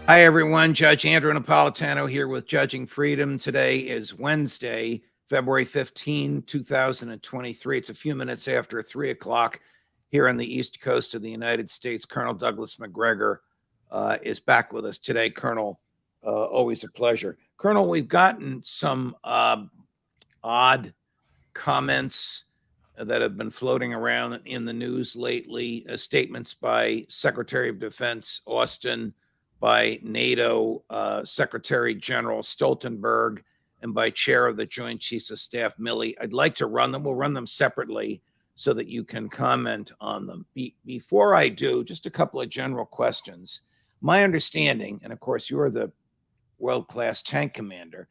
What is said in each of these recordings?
Hi, everyone. Judge Andrew Napolitano here with Judging Freedom. Today is Wednesday, February 15, 2023. It's a few minutes after 3 o'clock here on the East Coast of the United States. Colonel Douglas Macgregor is back with us today. Colonel, always a pleasure. Colonel, we've gotten some odd comments that have been floating around in the news lately, statements by Secretary of Defense Austin, by NATO Secretary General Stoltenberg, and by Chair of the Joint Chiefs of Staff Milley. I'd like to run them. We'll run them separately so that you can comment on them. Before I do, just a couple of general questions. My understanding, and of course you're the world-class tank commander,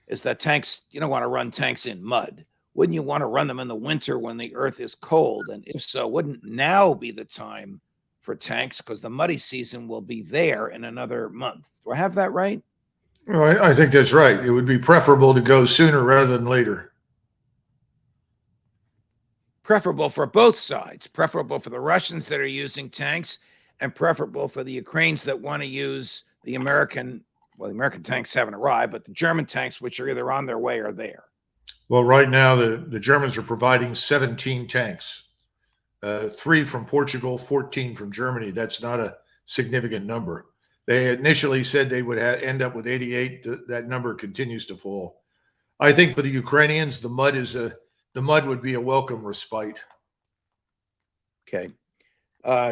is that tanks, you don't want to run tanks in mud. Wouldn't you want to run them in the winter when the earth is cold? And if so, wouldn't now be the time for tanks, because the muddy season will be there in another month? Do I have that right? Well, I think that's right. It would be preferable to go sooner rather than later. Preferable for both sides, preferable for the Russians that are using tanks, and preferable for the Ukrainians that want to use the American, well, the American tanks haven't arrived, but the German tanks, which are either on their way or there. Well, right now, the Germans are providing 17 tanks. 3 from Portugal, 14 from Germany. That's not a significant number. They initially said they would end up with 88. That number continues to fall. I think for the Ukrainians, the mud would be a welcome respite. Okay.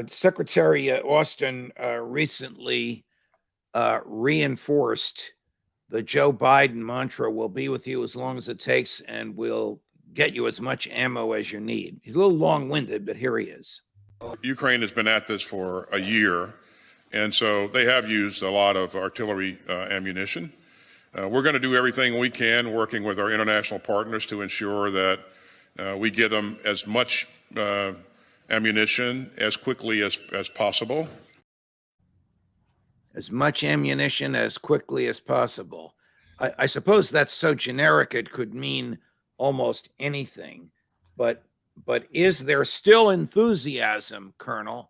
Secretary Austin recently reinforced the Joe Biden mantra: "We'll be with you as long as it takes, and we'll get you as much ammo as you need." He's a little long-winded, but here he is. Ukraine has been at this for a year, and so they have used a lot of artillery ammunition. We're going to do everything we can, working with our international partners, to ensure that we give them as much ammunition as quickly as possible. As much ammunition as quickly as possible. I suppose that's so generic it could mean almost anything, but is there still enthusiasm, Colonel,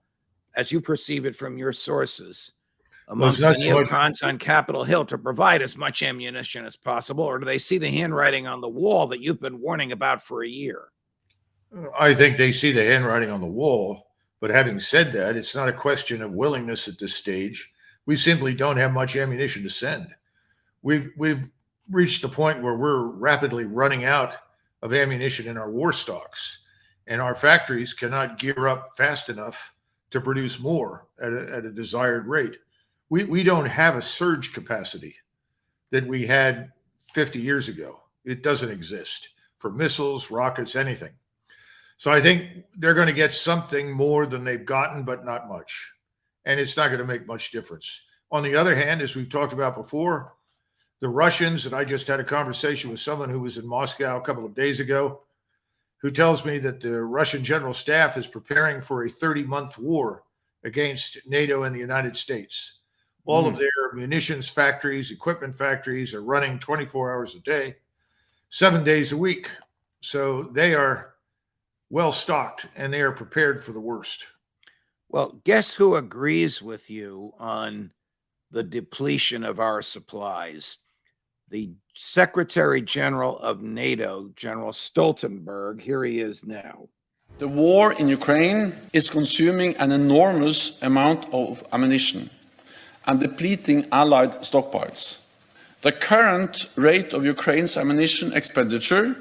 as you perceive it from your sources, amongst the neocons on Capitol Hill to provide as much ammunition as possible, or do they see the handwriting on the wall that you've been warning about for a year? I think they see the handwriting on the wall, but having said that, it's not a question of willingness at this stage. We simply don't have much ammunition to send. We've reached the point where we're rapidly running out of ammunition in our war stocks, and our factories cannot gear up fast enough to produce more at a desired rate. We don't have a surge capacity that we had 50 years ago. It doesn't exist for missiles, rockets, anything. So I think they're going to get something more than they've gotten, but not much. And it's not going to make much difference. On the other hand, as we've talked about before, the Russians, and I just had a conversation with someone who was in Moscow a couple of days ago, who tells me that the Russian General Staff is preparing for a 30-month war against NATO and the United States. All of their munitions factories, equipment factories are running 24 hours a day, 7 days a week. So they are well stocked and they are prepared for the worst. Well, guess who agrees with you on the depletion of our supplies? The Secretary General of NATO, General Stoltenberg. Here he is now. The war in Ukraine is consuming an enormous amount of ammunition and depleting Allied stockpiles. The current rate of Ukraine's ammunition expenditure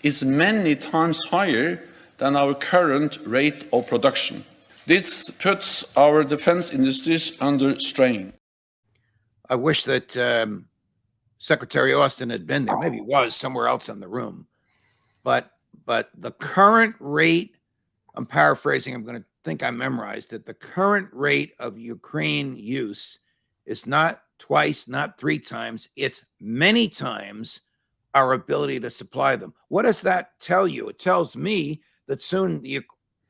is many times higher than our current rate of production. This puts our defense industries under strain. I wish that Secretary Austin had been there. Maybe he was somewhere else in the room. But the current rate, I'm paraphrasing, I'm going to think I memorized it. The current rate of Ukraine use is not twice, not 3 times. It's many times our ability to supply them. What does that tell you? It tells me that soon the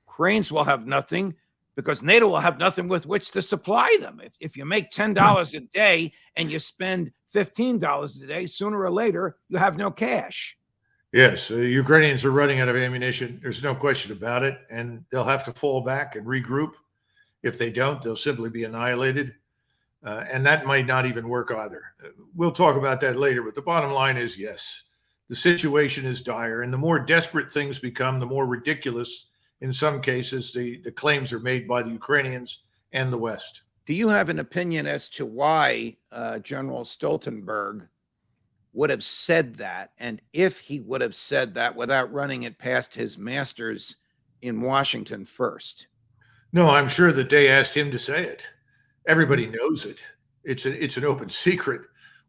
Ukrainians will have nothing, because NATO will have nothing with which to supply them. If you make $10 a day and you spend $15 a day, sooner or later, you have no cash. Yes, the Ukrainians are running out of ammunition. There's no question about it. And they'll have to fall back and regroup. If they don't, they'll simply be annihilated. And that might not even work either. We'll talk about that later, but the bottom line is yes, the situation is dire, and the more desperate things become, the more ridiculous, in some cases, the claims are made by the Ukrainians and the West. Do you have an opinion as to why General Stoltenberg would have said that, and if he would have said that without running it past his masters in Washington first? No, I'm sure that they asked him to say it. Everybody knows it. It's an open secret.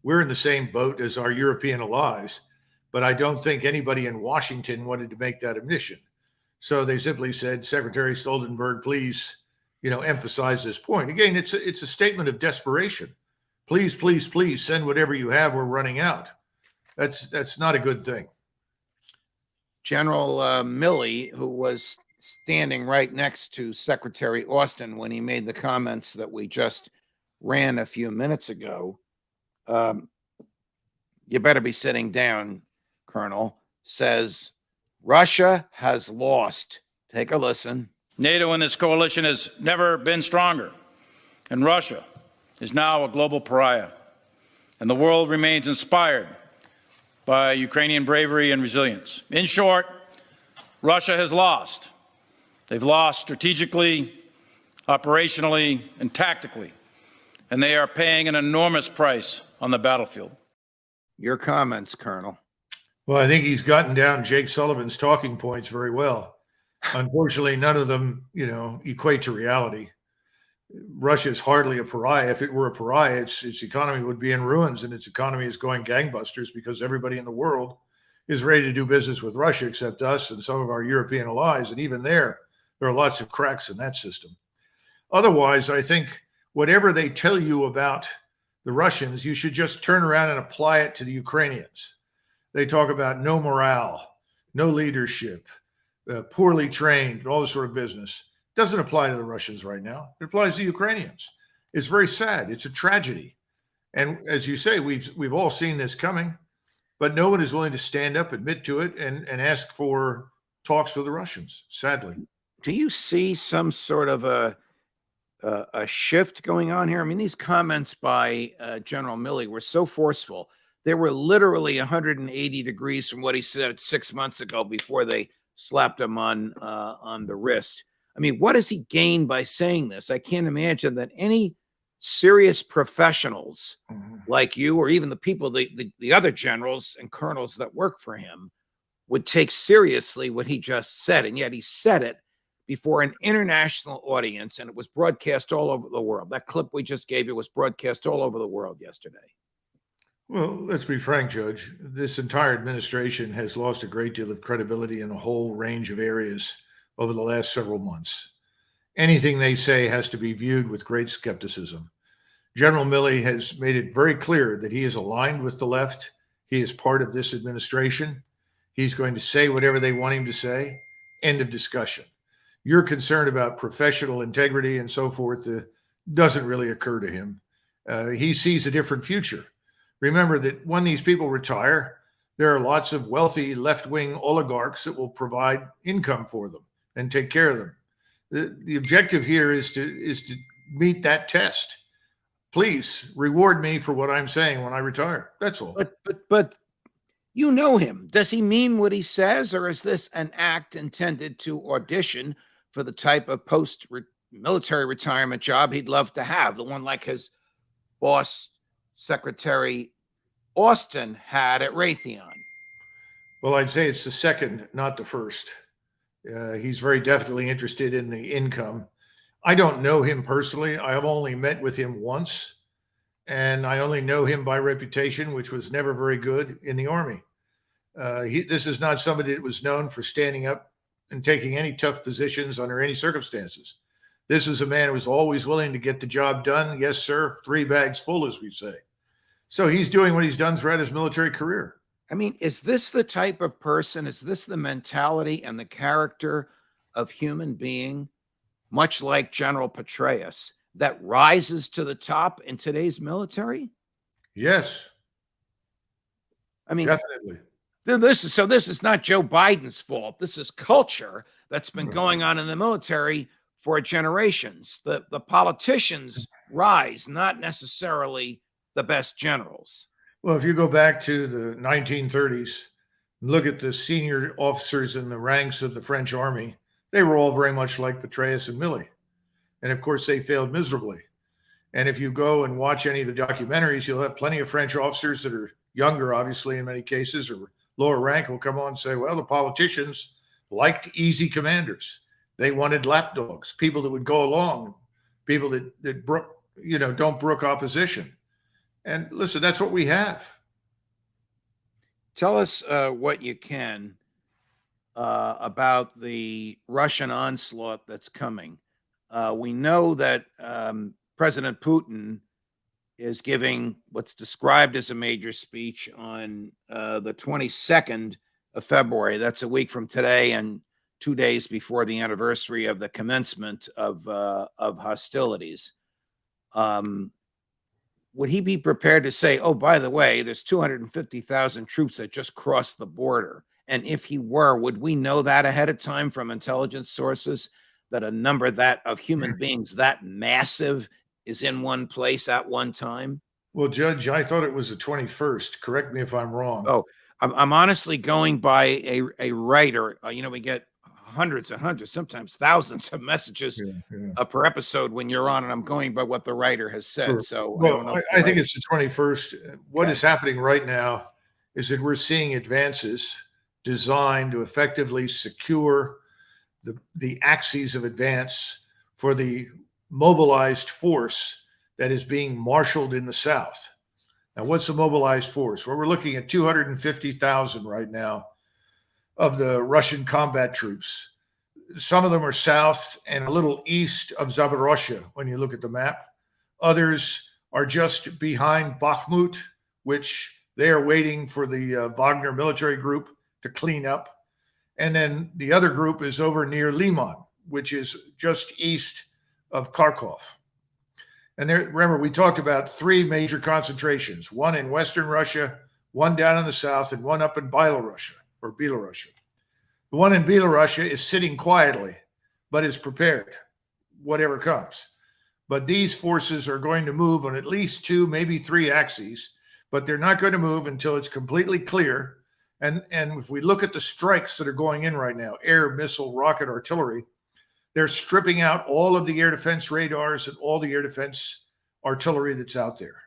We're in the same boat as our European allies, but I don't think anybody in Washington wanted to make that admission. So they simply said, Secretary Stoltenberg, please, emphasize this point. Again, it's a statement of desperation. Please, please, please send whatever you have. We're running out. That's not a good thing. General Milley, who was standing right next to Secretary Austin when he made the comments that we just ran a few minutes ago, you better be sitting down, Colonel, says Russia has lost. Take a listen. NATO and this coalition has never been stronger, and Russia is now a global pariah, and the world remains inspired by Ukrainian bravery and resilience. In short, Russia has lost. They've lost strategically, operationally, and tactically, and they are paying an enormous price on the battlefield. Your comments, Colonel. Well, I think he's gotten down Jake Sullivan's talking points very well. Unfortunately, none of them, equate to reality. Russia is hardly a pariah. If it were a pariah, its economy would be in ruins, and its economy is going gangbusters because everybody in the world is ready to do business with Russia except us and some of our European allies. And even there are lots of cracks in that system. Otherwise, I think whatever they tell you about the Russians, you should just turn around and apply it to the Ukrainians. They talk about no morale, no leadership, poorly trained, all this sort of business. Doesn't apply to the Russians right now. It applies to Ukrainians. It's very sad. It's a tragedy. And as you say, we've all seen this coming, but no one is willing to stand up, admit to it, and ask for talks with the Russians, sadly. Do you see some sort of a shift going on here? I mean, these comments by General Milley were so forceful. They were literally 180 degrees from what he said 6 months ago before they slapped him on the wrist. I mean, what does he gain by saying this? I can't imagine that any serious professionals like you, or even the people, the other generals and colonels that work for him, would take seriously what he just said. And yet he said it before an international audience, and it was broadcast all over the world. That clip we just gave you was broadcast all over the world yesterday. Well, let's be frank, Judge. This entire administration has lost a great deal of credibility in a whole range of areas over the last several months. Anything they say has to be viewed with great skepticism. General Milley has made it very clear that he is aligned with the left. He is part of this administration. He's going to say whatever they want him to say. End of discussion. Your concern about professional integrity and so forth doesn't really occur to him. He sees a different future. Remember that when these people retire, there are lots of wealthy left-wing oligarchs that will provide income for them and take care of them. The objective here is to meet that test. Please reward me for what I'm saying when I retire. That's all. But you know him. Does he mean what he says, or is this an act intended to audition for the type of post-military retirement job he'd love to have, the one like his boss, Secretary Austin, had at Raytheon? Well, I'd say it's the second, not the first. He's very definitely interested in the income. I don't know him personally. I have only met with him once, and I only know him by reputation, which was never very good in the Army. This is not somebody that was known for standing up and taking any tough positions under any circumstances. This was a man who was always willing to get the job done. Yes, sir. 3 bags full, as we say. So he's doing what he's done throughout his military career. I mean, is this the type of person, is this the mentality and the character of human being, much like General Petraeus, that rises to the top in today's military? Yes. I mean, definitely. This is not Joe Biden's fault. This is culture that's been going on in the military for generations. The politicians rise, not necessarily the best generals. Well, if you go back to the 1930s, look at the senior officers in the ranks of the French army, they were all very much like Petraeus and Milley. And of course, they failed miserably. And if you go and watch any of the documentaries, you'll have plenty of French officers that are younger, obviously, in many cases, or lower rank will come on and say, well, the politicians liked easy commanders. They wanted lapdogs, people that would go along, people that don't brook opposition. And listen, that's what we have. Tell us what you can about the Russian onslaught that's coming. We know that President Putin is giving what's described as a major speech on the 22nd of February. That's a week from today and 2 days before the anniversary of the commencement of hostilities. Would he be prepared to say, oh, by the way, there's 250,000 troops that just crossed the border? And if he were, would we know that ahead of time from intelligence sources, that a number that of human beings that massive is in one place at one time? Well, Judge, I thought it was the 21st. Correct me if I'm wrong. Oh, I'm honestly going by a writer. We get hundreds and hundreds, sometimes thousands of messages per episode when you're on, and I'm going by what the writer has said. Sure. So well, I think it's the 21st. What is happening right now is that we're seeing advances designed to effectively secure the axes of advance for the mobilized force that is being marshaled in the South. Now, what's the mobilized force? Well, we're looking at 250,000 right now of the Russian combat troops. Some of them are south and a little east of Zaporozhye when you look at the map. Others are just behind Bakhmut, which they are waiting for the Wagner military group to clean up. And then the other group is over near Liman, which is just east of Kharkov. And there, remember, we talked about three major concentrations, one in Western Russia, one down in the south, and one up in Belarus. The one in Belarus is sitting quietly, but is prepared, whatever comes. But these forces are going to move on at least two, maybe three axes, but they're not going to move until it's completely clear. And if we look at the strikes that are going in right now, air, missile, rocket, artillery, they're stripping out all of the air defense radars and all the air defense artillery that's out there.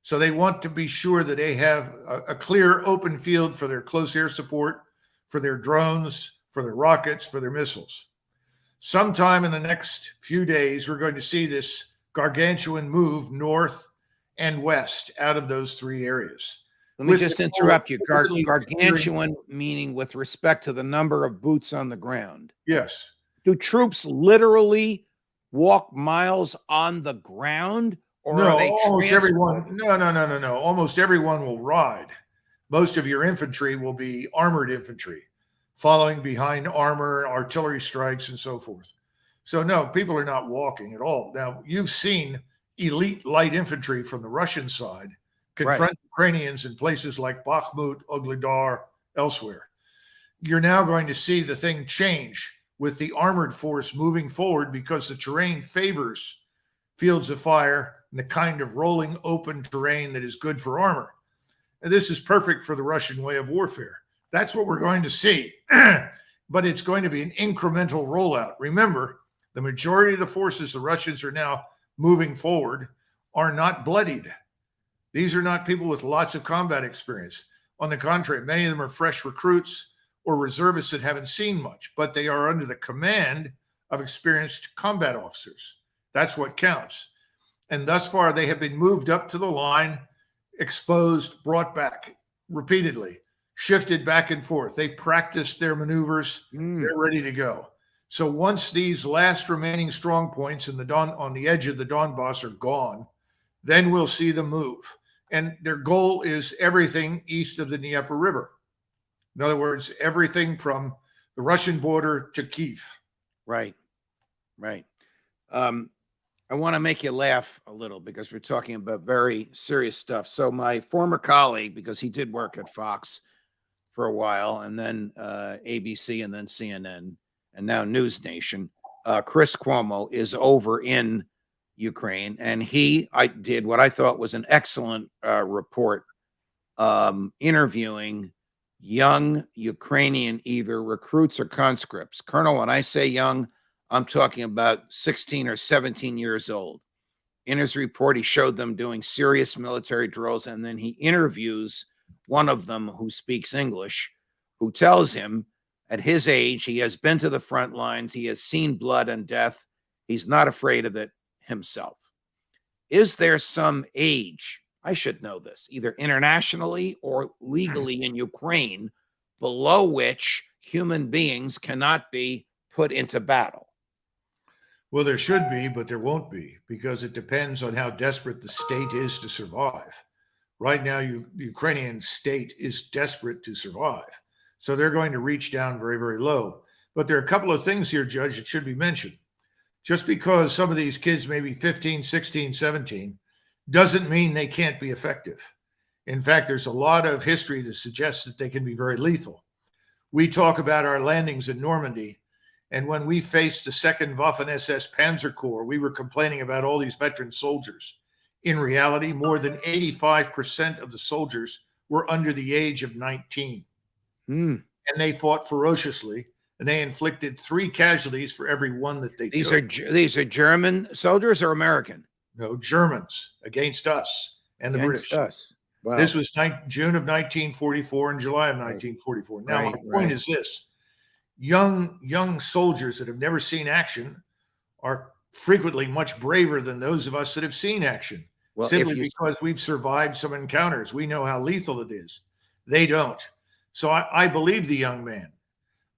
So they want to be sure that they have a clear open field for their close air support, for their drones, for their rockets, for their missiles. Sometime in the next few days, we're going to see this gargantuan move north and west out of those three areas. Let me just interrupt you. Gargantuan meaning with respect to the number of boots on the ground. Yes. Do troops literally walk miles on the ground? Or no, are they almost everyone. No. Almost everyone will ride. Most of your infantry will be armored infantry, following behind armor, artillery strikes, and so forth. So no, people are not walking at all. Now, you've seen elite light infantry from the Russian side confront Ukrainians in places like Bakhmut, Ugledar, elsewhere. You're now going to see the thing change with the armored force moving forward because the terrain favors fields of fire and the kind of rolling open terrain that is good for armor. And this is perfect for the Russian way of warfare. That's what we're going to see. But it's going to be an incremental rollout. Remember, the majority of the forces the Russians are now moving forward are not bloodied. These are not people with lots of combat experience. On the contrary, many of them are fresh recruits or reservists that haven't seen much, but they are under the command of experienced combat officers. That's what counts. And thus far, they have been moved up to the line, exposed, brought back repeatedly, shifted back and forth. They've practiced their maneuvers. They're ready to go. So once these last remaining strong points on the edge of the Donbass are gone, then we'll see them move. And their goal is everything east of the Dnieper River. In other words, everything from the Russian border to Kyiv. Right. I want to make you laugh a little because we're talking about very serious stuff. So my former colleague, because he did work at Fox for a while, and then ABC, and then CNN, and now News Nation, Chris Cuomo is over in Ukraine, and I did what I thought was an excellent report, interviewing young Ukrainian either recruits or conscripts. Colonel, when I say young, I'm talking about 16 or 17 years old. In his report, he showed them doing serious military drills, and then he interviews one of them who speaks English, who tells him at his age, he has been to the front lines, he has seen blood and death, he's not afraid of it himself. Is there some age, I should know this, either internationally or legally in Ukraine, below which human beings cannot be put into battle? Well, there should be, but there won't be, because it depends on how desperate the state is to survive. Right now, the Ukrainian state is desperate to survive. So they're going to reach down very, very low. But there are a couple of things here, Judge, that should be mentioned. Just because some of these kids may be 15, 16, 17, doesn't mean they can't be effective. In fact, there's a lot of history that suggests that they can be very lethal. We talk about our landings in Normandy, and when we faced the 2nd Waffen-SS Panzer Corps, we were complaining about all these veteran soldiers. In reality, more than 85% of the soldiers were under the age of 19. And they fought ferociously, and they inflicted 3 casualties for every one that they took. These are German soldiers or American? No, Germans against us and the British. Us. Wow. This was June of 1944 and July of 1944. Now, my point is this. Young soldiers that have never seen action are frequently much braver than those of us that have seen action, simply because we've survived some encounters. We know how lethal it is. They don't. So I believe the young man.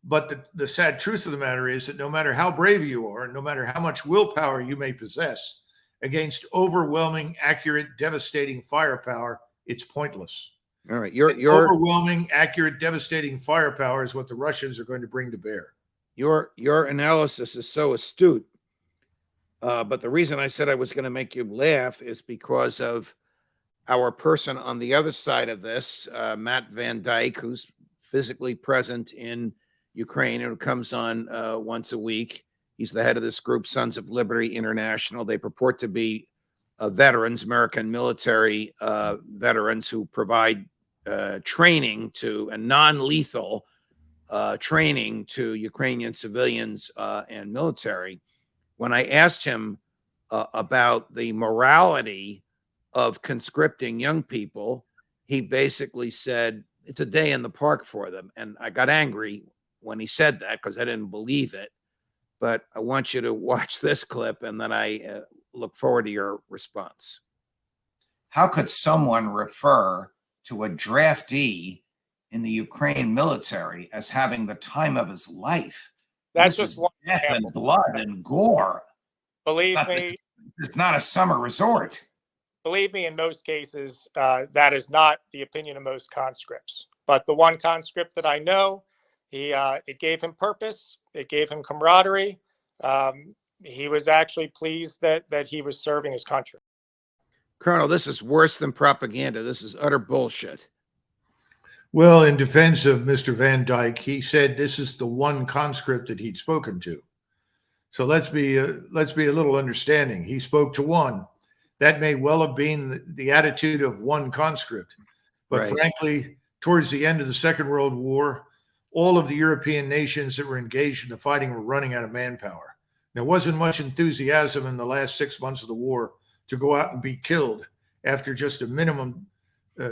But the sad truth of the matter is that no matter how brave you are, and no matter how much willpower you may possess, against overwhelming, accurate, devastating firepower, it's pointless. All right. Overwhelming, accurate, devastating firepower is what the Russians are going to bring to bear. Your analysis is so astute. But the reason I said I was going to make you laugh is because of our person on the other side of this, Matt Van Dyke, who's physically present in Ukraine and who comes on once a week. He's the head of this group, Sons of Liberty International. They purport to be veterans, American military veterans who provide training to a non-lethal training to Ukrainian civilians and military. When I asked him about the morality of conscripting young people, he basically said it's a day in the park for them. And I got angry when he said that because I didn't believe it. But I want you to watch this clip, and then I look forward to your response. How could someone refer to a draftee in the Ukraine military as having the time of his life? That's just death and blood and gore. Believe me, it's not a summer resort. Believe me, in most cases, that is not the opinion of most conscripts. But the one conscript that I know, it gave him purpose. It gave him camaraderie. He was actually pleased that he was serving his country. Colonel, this is worse than propaganda. This is utter bullshit. Well, in defense of Mr. Van Dyke, he said this is the one conscript that he'd spoken to. So let's be a little understanding. He spoke to one. That may well have been the attitude of one conscript. But right. Frankly, towards the end of the Second World War, all of the European nations that were engaged in the fighting were running out of manpower. There wasn't much enthusiasm in the last 6 months of the war to go out and be killed after just a minimum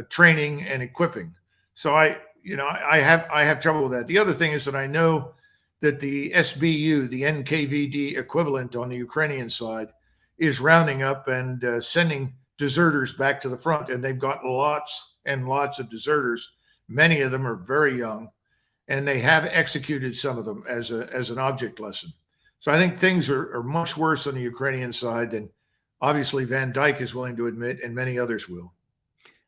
training and equipping. So I have trouble with that. The other thing is that I know that the SBU, the NKVD equivalent on the Ukrainian side, is rounding up and sending deserters back to the front. And they've got lots and lots of deserters. Many of them are very young, and they have executed some of them as an object lesson. So I think things are much worse on the Ukrainian side than obviously Van Dyke is willing to admit, and many others will.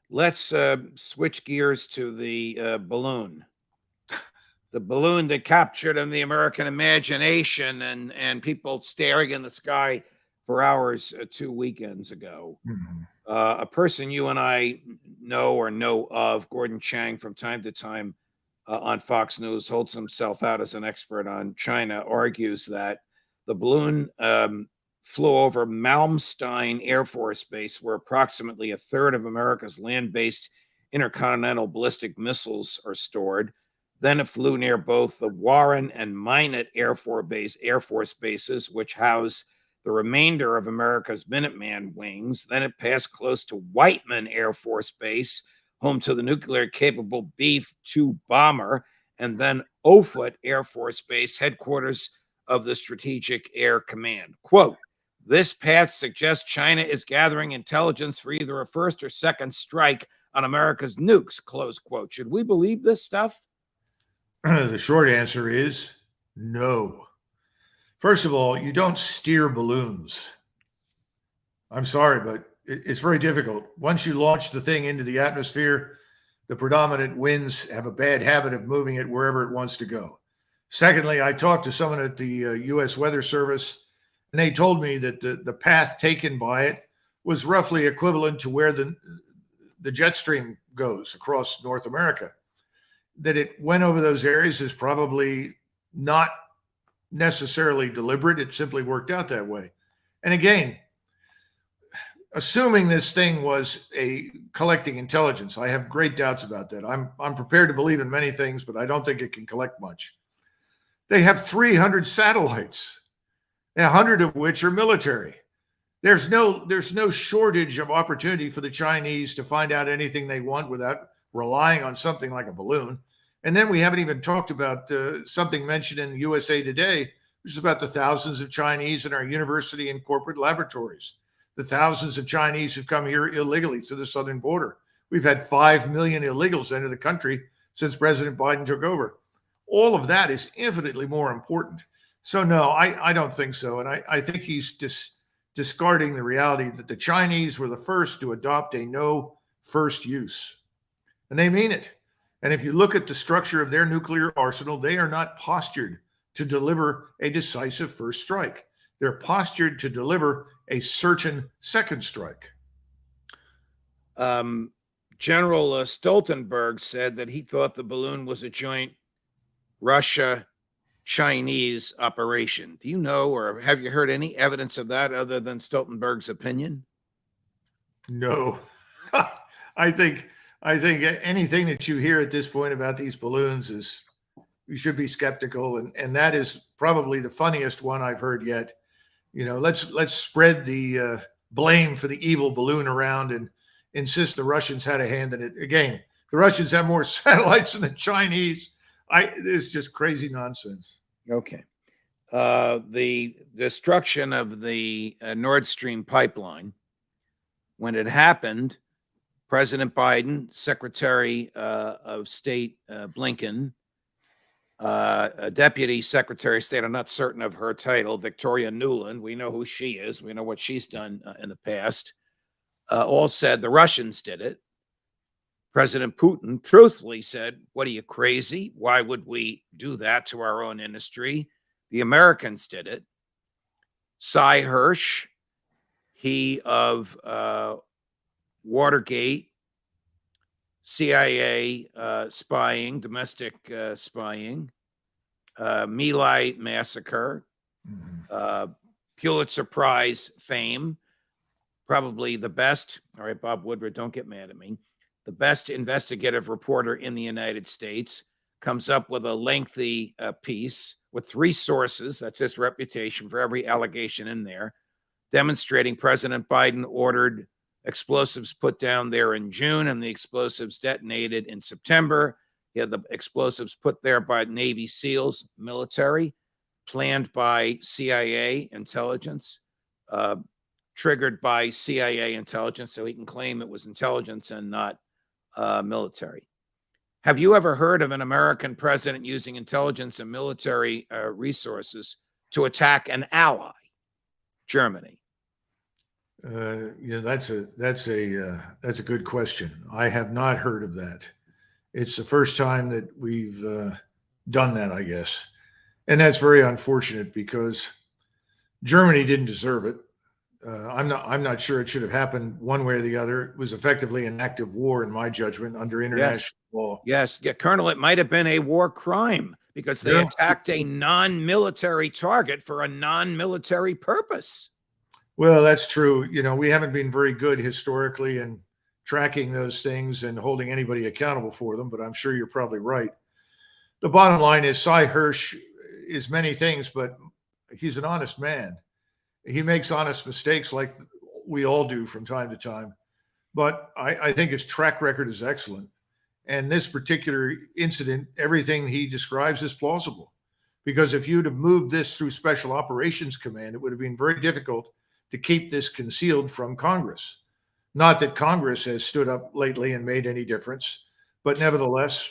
Let's switch gears to the balloon. The balloon that captured in the American imagination and people staring in the sky for hours 2 weekends ago. Mm-hmm. A person you and I know of, Gordon Chang, from time to time on Fox News, holds himself out as an expert on China, argues that the balloon flew over Malmstein Air Force Base, where approximately a third of America's land-based intercontinental ballistic missiles are stored. Then it flew near both the Warren and Minot Air Force bases, which house the remainder of America's Minuteman wings. Then it passed close to Whiteman Air Force Base, home to the nuclear-capable B-2 bomber, and then Offutt Air Force Base, headquarters of the Strategic Air Command. Quote, this path suggests China is gathering intelligence for either a first or second strike on America's nukes, close quote. Should we believe this stuff? The short answer is no. First of all, you don't steer balloons. I'm sorry, but it's very difficult. Once you launch the thing into the atmosphere, the predominant winds have a bad habit of moving it wherever it wants to go. Secondly, I talked to someone at the U.S. Weather Service, and they told me that the path taken by it was roughly equivalent to where the jet stream goes across North America. That it went over those areas is probably not necessarily deliberate. It simply worked out that way. And again, assuming this thing was collecting intelligence, I have great doubts about that. I'm prepared to believe in many things, but I don't think it can collect much. They have 300 satellites, 100 of which are military. There's no shortage of opportunity for the Chinese to find out anything they want without relying on something like a balloon. And then we haven't even talked about something mentioned in USA Today, which is about the thousands of Chinese in our university and corporate laboratories, the thousands of Chinese who come here illegally to the southern border. We've had 5 million illegals enter the country since President Biden took over. All of that is infinitely more important. So no, I don't think so. And I think he's discarding the reality that the Chinese were the first to adopt a no first use. And they mean it. And if you look at the structure of their nuclear arsenal, they are not postured to deliver a decisive first strike. They're postured to deliver a certain second strike. General Stoltenberg said that he thought the balloon was a joint Russia-Chinese operation. Do you know, or have you heard any evidence of that other than Stoltenberg's opinion? No. I think anything that you hear at this point about these balloons is, you should be skeptical. And that is probably the funniest one I've heard yet. You know, let's spread the blame for the evil balloon around and insist the Russians had a hand in it. Again, the Russians have more satellites than the Chinese. It's just crazy nonsense. Okay. The destruction of the Nord Stream pipeline, when it happened, President Biden, Secretary of State Blinken, Deputy Secretary of State, I'm not certain of her title, Victoria Nuland, we know who she is, we know what she's done in the past, all said the Russians did it. President Putin truthfully said, what are you, crazy? Why would we do that to our own industry? The Americans did it. Cy Hirsch, he of Watergate, CIA spying, domestic spying, My Lai massacre, Pulitzer Prize fame, probably the best, all right, Bob Woodward, don't get mad at me, the best investigative reporter in the United States, comes up with a lengthy piece with 3 sources, that's his reputation for every allegation in there, demonstrating President Biden ordered explosives put down there in June and the explosives detonated in September. He had the explosives put there by Navy SEALs, military, planned by CIA intelligence, triggered by CIA intelligence, so he can claim it was intelligence and not military. Have you ever heard of an American president using intelligence and military resources to attack an ally, Germany? That's a good question. I have not heard of that. It's the first time that we've done that, I guess, and that's very unfortunate because Germany didn't deserve it. I'm not sure it should have happened one way or the other. It was effectively an act of war, in my judgment, under international law. Yes, Colonel, it might have been a war crime because they attacked a non-military target for a non-military purpose. Well, that's true. You know, we haven't been very good historically in tracking those things and holding anybody accountable for them, but I'm sure you're probably right. The bottom line is Cy Hirsch is many things, but he's an honest man. He makes honest mistakes like we all do from time to time. But I think his track record is excellent. And this particular incident, everything he describes is plausible. Because if you'd have moved this through Special Operations Command, it would have been very difficult to keep this concealed from Congress. Not that Congress has stood up lately and made any difference, but nevertheless,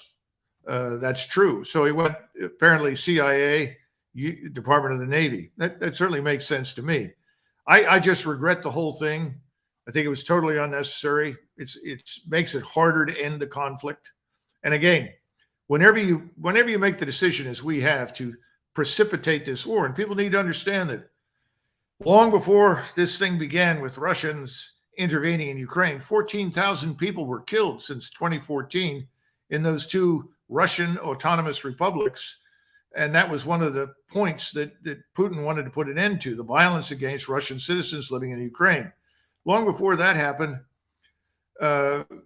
that's true. So he went apparently CIA, Department of the Navy. That certainly makes sense to me. I just regret the whole thing. I think it was totally unnecessary. It makes it harder to end the conflict. And again, whenever you make the decision, as we have, to precipitate this war, and people need to understand that long before this thing began with Russians intervening in Ukraine, 14,000 people were killed since 2014 in those two Russian autonomous republics. And that was one of the points that Putin wanted to put an end to, the violence against Russian citizens living in Ukraine. Long before that happened,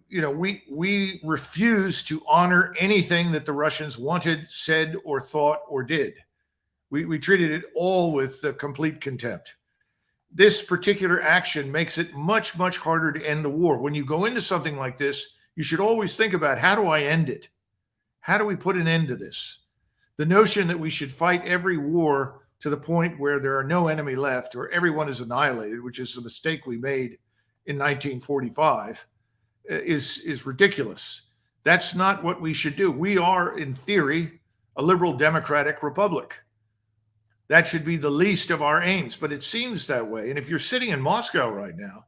we refused to honor anything that the Russians wanted, said, or thought, or did. We treated it all with complete contempt. This particular action makes it much, much harder to end the war. When you go into something like this, you should always think about, how do I end it? How do we put an end to this? The notion that we should fight every war to the point where there are no enemy left or everyone is annihilated, which is a mistake we made in 1945, is ridiculous. That's not what we should do. We are, in theory, a liberal democratic republic. That should be the least of our aims, but it seems that way. And if you're sitting in Moscow right now,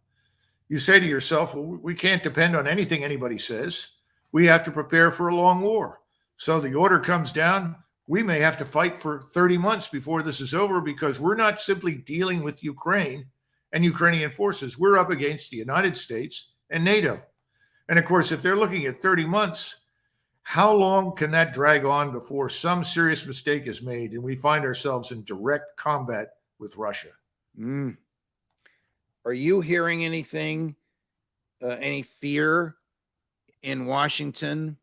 you say to yourself, well, we can't depend on anything anybody says. We have to prepare for a long war. So the order comes down. We may have to fight for 30 months before this is over, because we're not simply dealing with Ukraine and Ukrainian forces. We're up against the United States and NATO. And of course, if they're looking at 30 months, how long can that drag on before some serious mistake is made and we find ourselves in direct combat with Russia? Are you hearing anything, any fear in Washington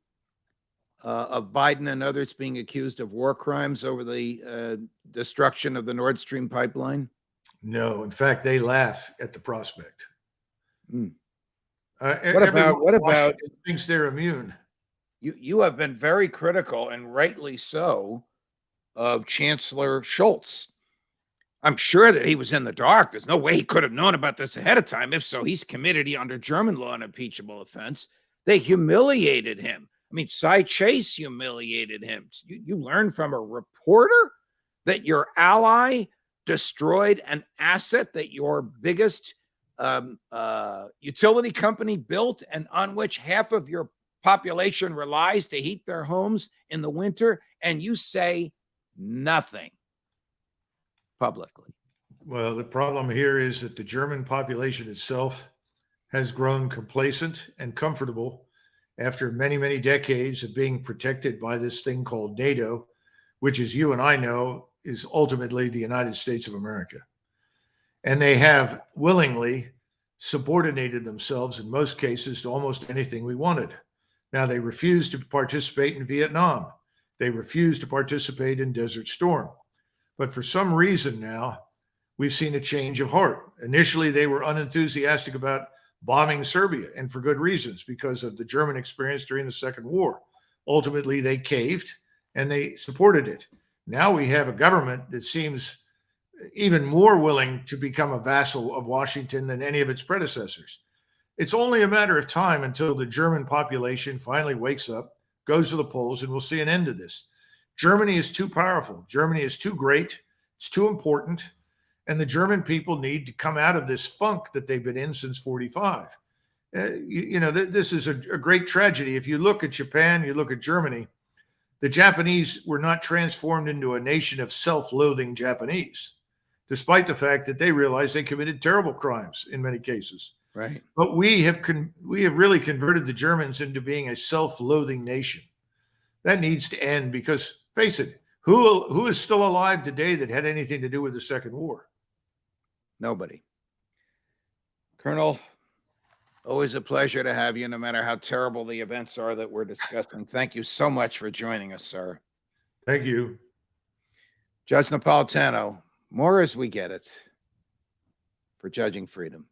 of Biden and others being accused of war crimes over the destruction of the Nord Stream pipeline? No, in fact, they laugh at the prospect. What about thinks they're immune? You have been very critical, and rightly so, of Chancellor Scholz. I'm sure that he was in the dark. There's no way he could have known about this ahead of time. If so, he's committed under German law an impeachable offense. They humiliated him. I mean, Cy Chase humiliated him. You learn from a reporter that your ally destroyed an asset that your biggest utility company built, and on which half of your population relies to heat their homes in the winter, and you say nothing publicly. Well, the problem here is that the German population itself has grown complacent and comfortable after many, many decades of being protected by this thing called NATO, which, as you and I know, is ultimately the United States of America. And they have willingly subordinated themselves in most cases to almost anything we wanted. Now, they refused to participate in Vietnam. They refused to participate in Desert Storm. But for some reason now, we've seen a change of heart. Initially, they were unenthusiastic about bombing Serbia, and for good reasons, because of the German experience during the Second War. Ultimately, they caved and they supported it. Now we have a government that seems even more willing to become a vassal of Washington than any of its predecessors. It's only a matter of time until the German population finally wakes up, goes to the polls, and we'll see an end to this. Germany is too powerful. Germany is too great. It's too important. And the German people need to come out of this funk that they've been in since 45. This is a great tragedy. If you look at Japan, you look at Germany, the Japanese were not transformed into a nation of self-loathing Japanese, despite the fact that they realized they committed terrible crimes in many cases. Right. But we have really converted the Germans into being a self-loathing nation. That needs to end, because, face it, who is still alive today that had anything to do with the Second War? Nobody. Colonel, always a pleasure to have you, no matter how terrible the events are that we're discussing. Thank you so much for joining us, sir. Thank you. Judge Napolitano, more as we get it for Judging Freedom.